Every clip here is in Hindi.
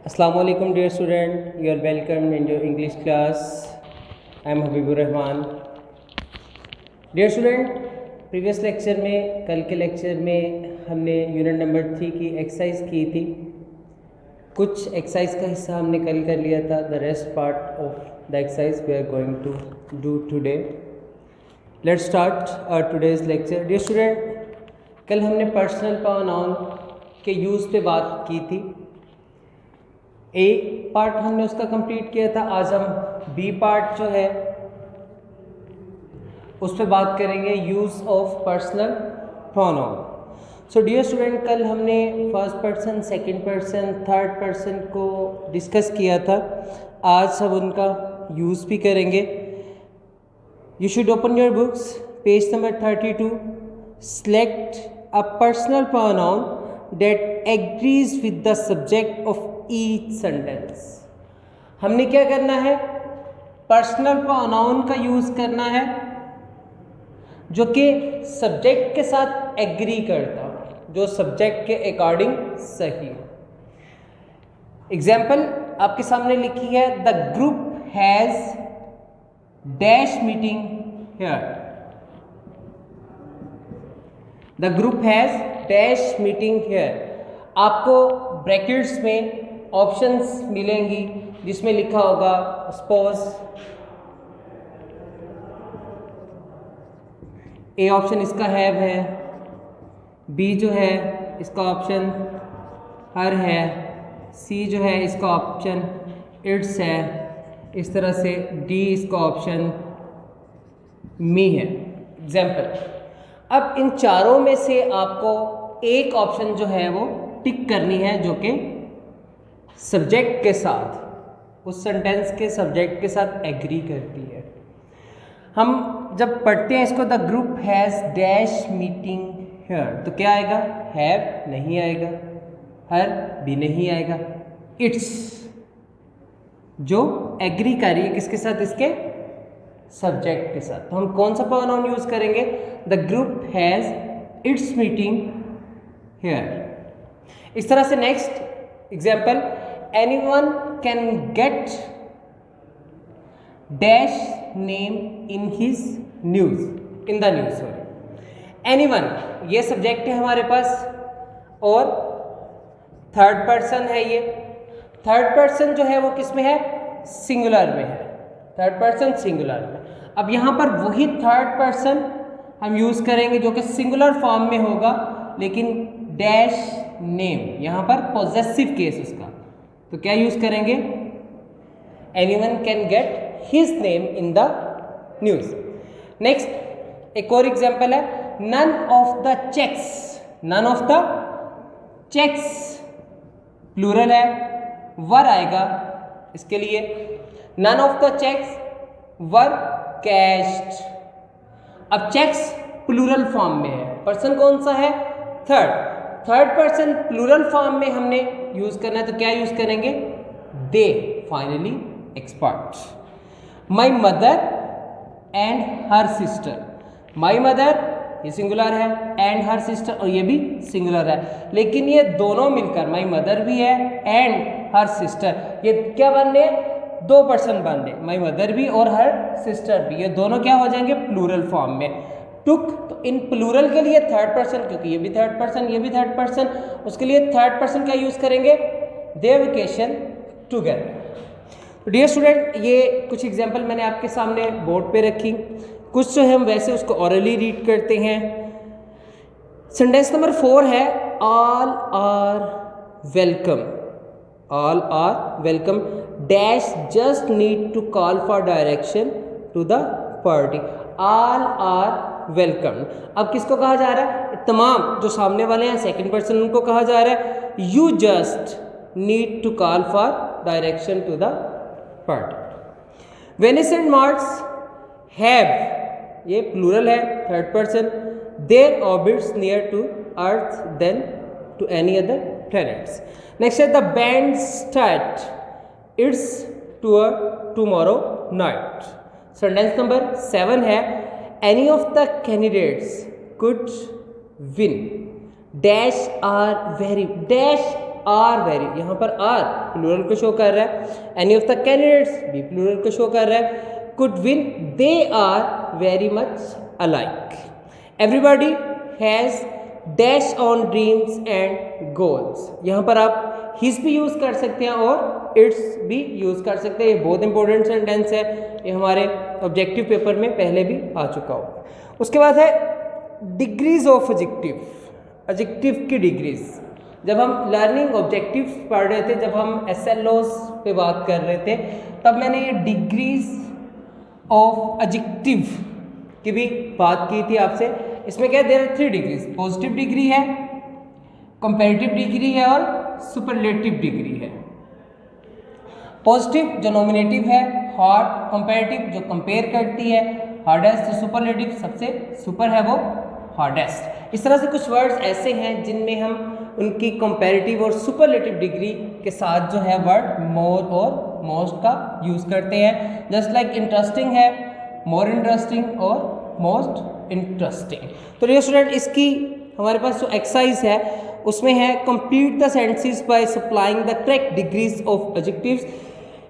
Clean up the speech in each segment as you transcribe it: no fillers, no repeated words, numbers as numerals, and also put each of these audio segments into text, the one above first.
Assalamu alaikum dear student, you are welcome in your English class. I am Habibur Rahman. Dear student, previous lecture में कल के लेक्चर में हमने यूनिट नंबर 3 की एक्सरसाइज की थी। कुछ एक्सरसाइज का हिस्सा हमने कल कर लिया था। The rest part of the exercise we are going to do today. Let's start our today's lecture. Dear student, कल हमने पर्सनल प्रोनाउन के यूज़ पे बात की थी। ए पार्ट हमने उसका कंप्लीट किया था। आज हम बी पार्ट जो है उस पर बात करेंगे, use of personal pronoun. So dear student, कल हमने first person, second person, third person को डिस्कस किया था। आज हम उनका यूज़ भी करेंगे। You should open your books, page number 32। Select a personal pronoun that agrees with the subject of each sentence. हमने क्या करना है? पर्सनल प्रोनाउन का यूज़ करना है जो कि सब्जेक्ट के साथ एग्री करता हो, जो सब्जेक्ट के अकॉर्डिंग सही हो। एग्जाम्पल आपके सामने लिखी है, the group has dash meeting here. The group has dash meeting here. आपको ब्रैकेट्स में ऑप्शंस मिलेंगी जिसमें लिखा होगा सपोज ए ऑप्शन इसका हैव है, बी जो है इसका ऑप्शन हर है, सी जो है इसका ऑप्शन इट्स है, इस तरह से डी इसका ऑप्शन मी है। एग्जाम्पल, अब इन चारों में से आपको एक ऑप्शन जो है वो टिक करनी है जो कि सब्जेक्ट के साथ, उस सेंटेंस के सब्जेक्ट के साथ एग्री करती है। हम जब पढ़ते हैं इसको, the group has dash meeting here, तो क्या आएगा? हैव नहीं आएगा, हर भी नहीं आएगा, इट्स जो एग्री कर रही है किसके साथ? इसके सब्जेक्ट के साथ। तो हम कौन सा प्रोनाउन यूज करेंगे? The group has its meeting here. इस तरह से next example, anyone can gate dash name in his news, in the news. Sorry, anyone ये सब्जेक्ट है हमारे पास और थर्ड पर्सन है। ये थर्ड पर्सन जो है वो किस में है? सिंगुलर में है। थर्ड पर्सन सिंगुलर में। अब यहाँ पर वही थर्ड पर्सन हम यूज़ करेंगे जो कि सिंगुलर फॉर्म में होगा, लेकिन डैश नेम यहाँ पर पॉजेसिव केस उसका, तो क्या यूज़ करेंगे? Anyone can get his name in the news. Next एक और एग्जाम्पल है, none of the cheques. None of the cheques plural है, वर आएगा इसके लिए। None of the cheques were cashed. अब चेक्स प्लूरल फॉर्म में है, पर्सन कौन सा है? थर्ड पर्सन प्लूरल फॉर्म में हमने यूज करना है, तो क्या यूज करेंगे? They, finally expert. My mother and her sister. My mother ये सिंगुलर है, एंड हर सिस्टर और ये भी सिंगुलर है, लेकिन ये दोनों मिलकर, माई मदर भी है एंड हर सिस्टर, ये क्या बन रहे? दो पर्सन बन रहे, माई मदर भी और हर सिस्टर भी, ये दोनों क्या हो जाएंगे? प्लूरल फॉर्म में। टुक, तो इन प्लूरल के लिए थर्ड पर्सन, क्योंकि ये भी थर्ड पर्सन ये भी थर्ड पर्सन, उसके लिए थर्ड पर्सन का यूज करेंगे, दे वेकेशन टुगेदर। डियर स्टूडेंट, ये कुछ एग्जांपल मैंने आपके सामने बोर्ड पे रखी, कुछ जो है हम वैसे उसको ऑरली रीड करते हैं। सेंटेंस नंबर 4 है, all are welcome. All are welcome dash just need to call for direction to the party. All are welcome. अब किसको कहा जा रहा है? तमाम जो सामने वाले हैं सेकंड पर्सन, उनको कहा जा रहा है, you just need to call for direction to the party. Venus and Mars have, ये प्लूरल है, third person, their orbits near to Earth than to any other planets. Next है, the band start its tour tomorrow night. Sentence number 7 है, any of the candidates could win dash are are very, यहाँ पर आर प्लूरल को शो कर रहा है, एनी ऑफ द कैंडिडेट्स भी प्लूरल को शो कर रहा है, could win, they are very much alike, everybody has dash on dreams and goals. यहाँ पर आप हिज भी यूज़ कर सकते हैं और इट्स भी यूज़ कर सकते हैं। ये बहुत इंपॉर्टेंट सेंटेंस है, ये हमारे ऑब्जेक्टिव पेपर में पहले भी आ चुका होगा। उसके बाद है डिग्रीज ऑफ एडजेक्टिव, एडजेक्टिव की डिग्रीज। जब हम लर्निंग ऑब्जेक्टिव्स पढ़ रहे थे, जब हम SLOs पे बात कर रहे थे, तब मैंने ये डिग्रीज ऑफ एडजेक्टिव की भी बात की थी आपसे। इसमें क्या, there are 3 degrees, positive degree है, कंपैरेटिव डिग्री है और सुपरलेटिव डिग्री है। पॉजिटिव जो नॉमिनेटिव है, हार्ड, कंपैरेटिव जो कंपेयर करती है, हार्डेस्ट, सुपरलेटिव सबसे सुपर है वो हार्डेस्ट। इस तरह से कुछ वर्ड्स ऐसे हैं जिनमें हम उनकी कंपैरेटिव और सुपरलेटिव डिग्री के साथ जो है वर्ड मोर और मोस्ट का यूज़ करते हैं। जस्ट लाइक इंटरेस्टिंग है, मोर इंटरेस्टिंग और मोस्ट इंटरेस्टिंग। तो डियर स्टूडेंट, इसकी हमारे पास जो एक्सरसाइज है उसमें है complete the sentences by supplying the correct degrees of adjectives.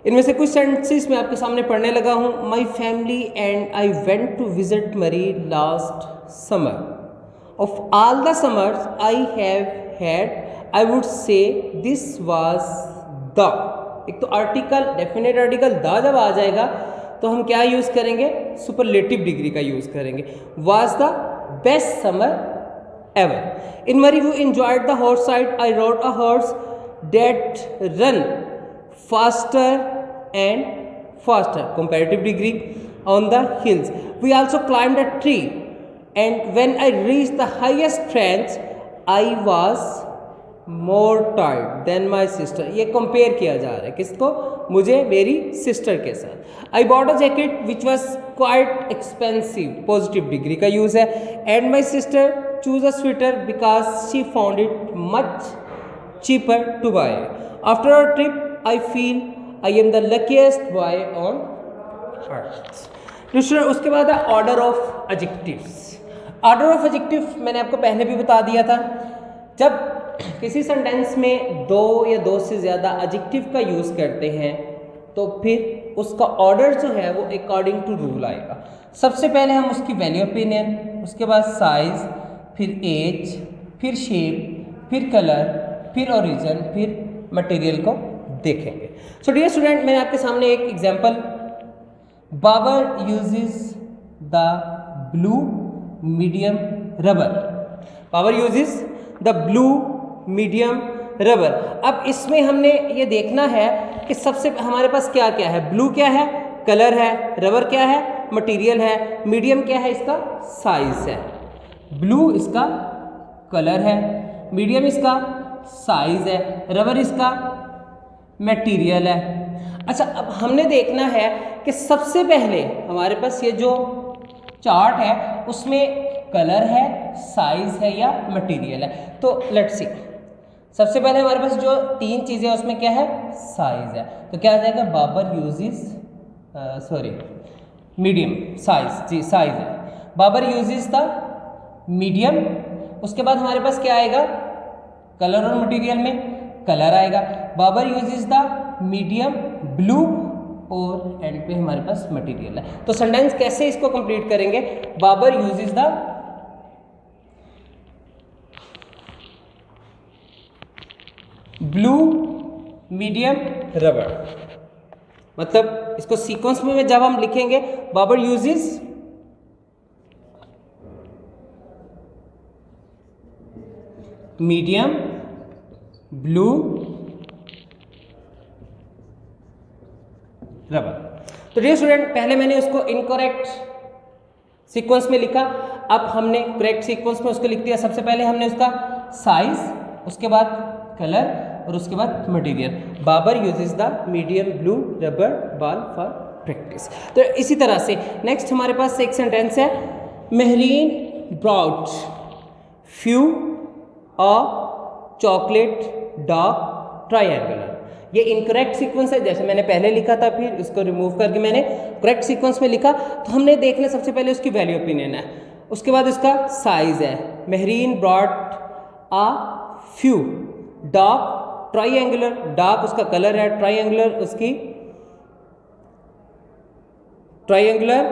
इनमें से कुछ सेंटेंसेस मैं आपके सामने पढ़ने लगा हूँ। My family and I went to visit Murree last summer. Of all the summers I have had, I would say this was the. एक तो आर्टिकल, डेफिनेट आर्टिकल द जब आ जाएगा तो हम क्या यूज़ करेंगे, सुपरलेटिव डिग्री का यूज़ करेंगे। Was the best summer ever. In Murray, we enjoyed the horse ride. I rode a horse that run faster and faster. Comparative degree on the hills. We also climbed a tree, and when I reached the highest branch, I was more tired than my sister. ये compare किया जा रहा है किसको, मुझे मेरी sister के साथ। I bought a jacket which was quite expensive. Positive degree का use है। And my sister choose a sweater because she found it much cheaper to buy. After our trip, I feel I am the luckiest boy on earth. दूसरा, उसके बाद है order of adjectives. Order of adjective मैंने आपको पहले भी बता दिया था। जब किसी सेंटेंस में 2 या 2 से ज़्यादा एडजेक्टिव का यूज़ करते हैं तो फिर उसका ऑर्डर जो है वो अकॉर्डिंग टू रूल आएगा। सबसे पहले हम उसकी वैल्यू ओपिनियन, उसके बाद साइज़, फिर एज, फिर शेप, फिर कलर, फिर ओरिजिन, फिर मटेरियल को देखेंगे। सो डियर स्टूडेंट, मैंने आपके सामने एक example, Babar uses the blue medium rubber. Babar uses the blue medium rubber. अब इसमें हमने ये देखना है कि सबसे हमारे पास क्या क्या है। ब्लू क्या है, कलर है, रबर क्या है, मटेरियल है, मीडियम क्या है, इसका साइज है। ब्लू इसका कलर है, मीडियम इसका साइज है, रबर इसका मटेरियल है। अच्छा, अब हमने देखना है कि सबसे पहले हमारे पास ये जो चार्ट है उसमें कलर है, साइज है या मटेरियल है। तो लेट्स सी, सबसे पहले हमारे पास जो 3 चीज़ें उसमें क्या है, साइज है। तो क्या आ जाएगा, बाबर यूजेस मीडियम, साइज, जी साइज है। Babar uses the medium. उसके बाद हमारे पास क्या आएगा, कलर और मटेरियल में कलर आएगा। Babar uses the medium blue और एंड पे हमारे पास मटेरियल है। तो सेंटेंस कैसे इसको कंप्लीट करेंगे, Babar uses the blue medium rubber. मतलब इसको सीक्वेंस में जब हम लिखेंगे, Babar uses medium blue rubber. तो डियर स्टूडेंट, पहले मैंने उसको इनकरेक्ट सीक्वेंस में लिखा, अब हमने करेक्ट सीक्वेंस में उसको लिख दिया। सबसे पहले हमने उसका साइज, उसके बाद कलर और उसके बाद material. Babar uses the medium blue rubber ball for practice. तो इसी तरह से नेक्स्ट हमारे पास एक सेंटेंस है, मेहरीन ब्राउट फ्यू अ चॉकलेट डार्क ट्रायंगुलर। ये इनकरेक्ट सीक्वेंस है, जैसे मैंने पहले लिखा था, फिर इसको रिमूव करके मैंने करेक्ट सीक्वेंस में लिखा। तो हमने देख लिया सबसे पहले उसकी वैल्यू ओपिनियन है, उसके बाद उसका साइज है, Mehreen brought a few dark triangular, dark उसका कलर है, ट्राइएंगुलर उसकी ट्राइएंगुलर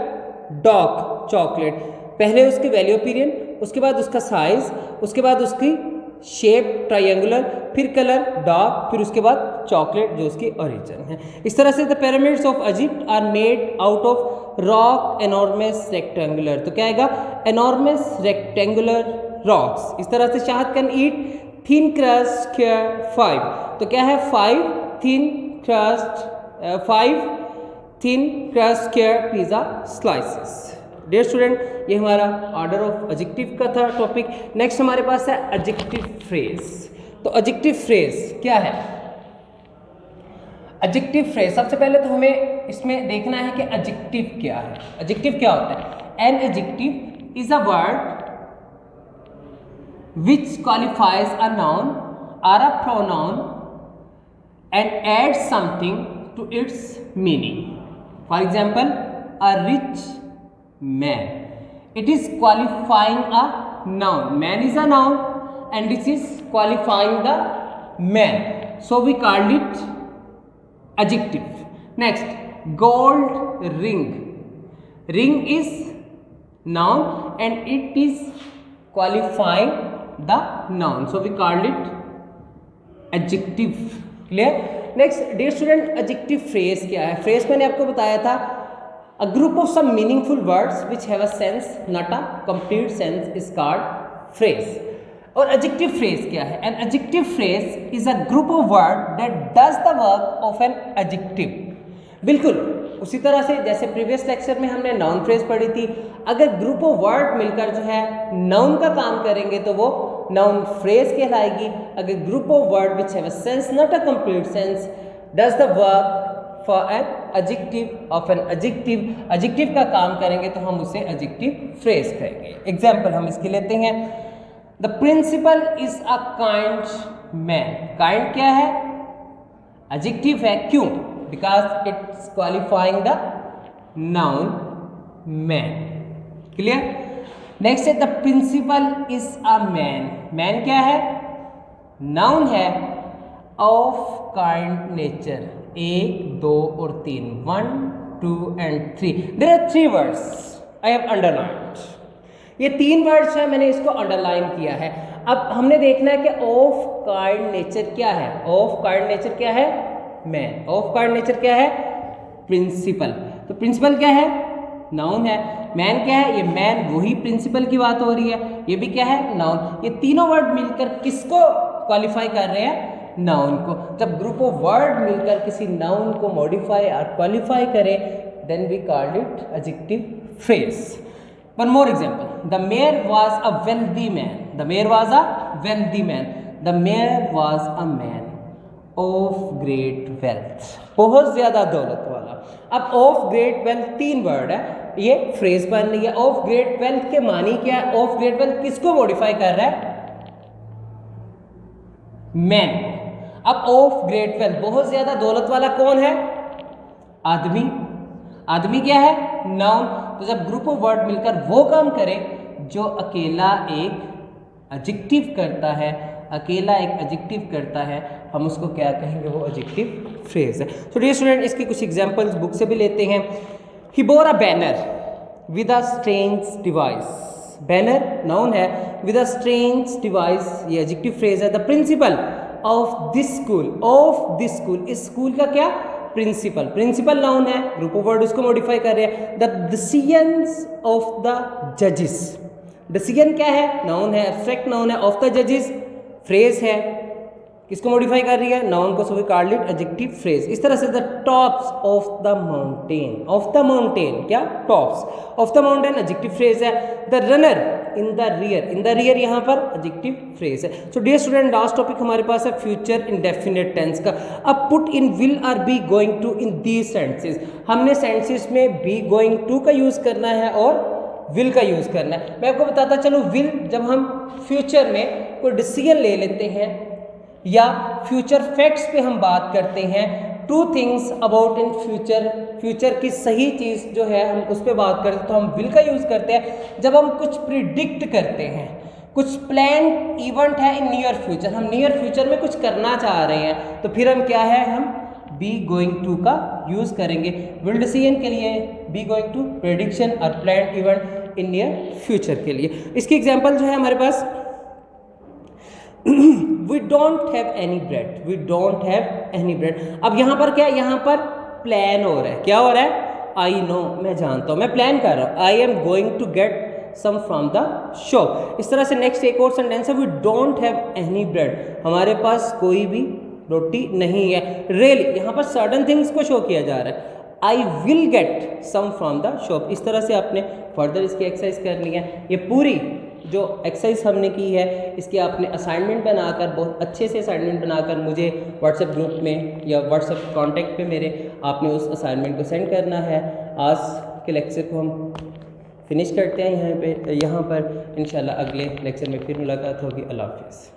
डार्क चॉकलेट, पहले उसकी वैल्यू पीरियड, उसके बाद उसका साइज, उसके बाद उसकी शेप ट्राइएंगुलर, फिर कलर डार्क, फिर उसके बाद चॉकलेट जो उसकी ओरिजिन है। इस तरह से the pyramids of Egypt are made out of rock enormous rectangular, तो क्या आएगा एनॉर्मस रेक्टेंगुलर रॉक्स। इस तरह से Shahad can eat thin crust square 5, तो क्या है 5 thin crust square pizza slices. Dear student, ये हमारा ऑर्डर ऑफ एडजेक्टिव का था टॉपिक। नेक्स्ट हमारे पास है एडजेक्टिव फ्रेज। तो एडजेक्टिव फ्रेज क्या है? एडजेक्टिव फ्रेज, सबसे पहले तो हमें इसमें देखना है कि एडजेक्टिव क्या है। एडजेक्टिव क्या होता है? An adjective is a word which qualifies a noun or a pronoun and adds something to its meaning. For example, a rich man. It is qualifying a noun. Man is a noun and this is qualifying the man. So we called it adjective. Next, gold ring. Ring is noun and it is qualifying the noun, so we called it adjective. Clear? Next, dear student, adjective phrase क्या है? phrase मैंने आपको बताया था a group of some meaningful words which have a sense not a complete sense is called phrase. और adjective phrase क्या है? an adjective phrase is a group of word that does the work of an adjective. बिल्कुल उसी तरह से जैसे प्रीवियस लेक्चर में हमने नाउन फ्रेज पढ़ी थी, अगर ग्रुप ऑफ वर्ड मिलकर जो है नाउन का काम करेंगे तो वो नाउन फ्रेज कहलाएगी। अगर group of word which have a sense not a complete sense does the work for an adjective of an adjective, adjective का काम करेंगे तो हम उसे एडजेक्टिव फ्रेज कहेंगे। एग्जाम्पल हम इसके लेते हैं, the principal is a kind man. Kind क्या है? एडजेक्टिव है, क्यों? Because it's qualifying the noun man. Clear? Next है the principal is a man. Man क्या है? नाउन है ऑफ काइंड नेचर। 1, 2 और 3, 1, 2 and 3। There are 3 words I have underlined. ये 3 वर्ड्स हैं, मैंने इसको अंडरलाइन किया है। अब हमने देखना है कि ऑफ काइंड नेचर क्या है। ऑफ काइंड नेचर क्या है? मैन। ऑफ काइंड नेचर क्या है? प्रिंसिपल। तो प्रिंसिपल क्या है? नाउन है। मैन क्या है? ये मैन वही प्रिंसिपल की बात हो रही है। ये भी क्या है? नाउन। ये तीनों वर्ड मिलकर किसको क्वालिफाई कर रहे हैं? नाउन को। जब ग्रुप ऑफ वर्ड मिलकर किसी नाउन को मॉडिफाई और क्वालिफाई करे then we called it adjective phrase. One more example, the mayor was a wealthy man. The mayor was a wealthy man. The mayor was a man of great wealth, बहुत ज्यादा दौलत वाला। अब ऑफ ग्रेट वेल्थ 3 वर्ड है, ये फ्रेज बन रही है। ऑफ ग्रेट वेल्थ के मानी क्या है? ऑफ ग्रेट वेल्थ किसको मॉडिफाई कर रहा है? मैन। अब ऑफ ग्रेट वेल्थ, बहुत ज्यादा दौलत वाला कौन है? आदमी। आदमी क्या है? नाउन। तो जब ग्रुप ऑफ वर्ड मिलकर वो काम करे जो अकेला एक एडजेक्टिव करता है, अकेला एक एडजेक्टिव करता है, हम उसको क्या कहेंगे? वो एडजेक्टिव फ्रेज है। सो डियर स्टूडेंट, इसकी कुछ एग्जांपल्स बुक से भी लेते हैं। He bore a banner with a strange device. Banner noun है, विद अ स्ट्रेंज डिवाइस ये एडजेक्टिव फ्रेज है। The principal of this school. Of this school, इस स्कूल का क्या? प्रिंसिपल। प्रिंसिपल नाउन है, ग्रुप ऑफ वर्ड उसको मॉडिफाई कर रहे हैं। द डिसीजंस ऑफ द जजेस। डिसीजन क्या है? नाउन है, एब्स्ट्रैक्ट नाउन है। ऑफ द जजेस फ्रेज है, किसको मॉडिफाई कर रही है? नाउन को। So we called it adjective phrase. इस तरह से the tops of the mountain. Of the mountain क्या? Tops of the mountain adjective phrase है। The runner in the rear. In the rear यहाँ पर एडजेक्टिव फ्रेज है। So dear student, last topic हमारे पास है फ्यूचर इंडेफिनिट टेंस का। अब put in will or be going to in these sentences. हमने सेंटेंसेस में बी गोइंग टू का यूज करना है और विल का यूज करना है। मैं आपको बताता चलूँ, विल जब हम फ्यूचर में कोई डिसीजन ले लेते हैं या फ्यूचर फैक्ट्स पे हम बात करते हैं, 2 things about in future, future की सही चीज़ जो है हम उस पर बात करते हैं तो हम विल का यूज़ करते हैं। जब हम कुछ प्रिडिक्ट करते हैं, कुछ प्लान इवेंट है इन नियर फ्यूचर, हम नियर फ्यूचर में कुछ करना चाह रहे हैं, तो फिर हम क्या है, हम बी गोइंग टू का यूज़ करेंगे। विल डिसीजन के लिए बी गोइंग टू, प्रेडिक्शन और plan event in near future के लिए। इसकी एग्जांपल जो है हमारे पास we don't have any bread, we don't have any bread. अब यहाँ पर क्या है, यहाँ पर प्लान हो रहा है, क्या हो रहा है, आई नो, मैं जानता हूँ, मैं प्लान कर रहा हूँ, I am going to get some from the shop. इस तरह से नेक्स्ट एक और सेंटेंस है, we don't have any bread, हमारे पास कोई भी रोटी नहीं है। रियली यहाँ पर सर्टन थिंग्स को शो किया जा रहा है, I will get some from the shop. इस तरह से आपने फर्दर इसकी एक्सरसाइज करनी है। ये पूरी जो एक्सरसाइज हमने की है इसकी आपने असाइनमेंट बनाकर, बहुत अच्छे से असाइनमेंट बनाकर मुझे व्हाट्सएप ग्रुप में या व्हाट्सएप कॉन्टैक्ट पे मेरे आपने उस असाइनमेंट को सेंड करना है। आज के लेक्चर को हम फिनिश करते हैं यहाँ पर इंशाल्लाह अगले लेक्चर में फिर मुलाकात होगी। अल्लाह हाफिज़।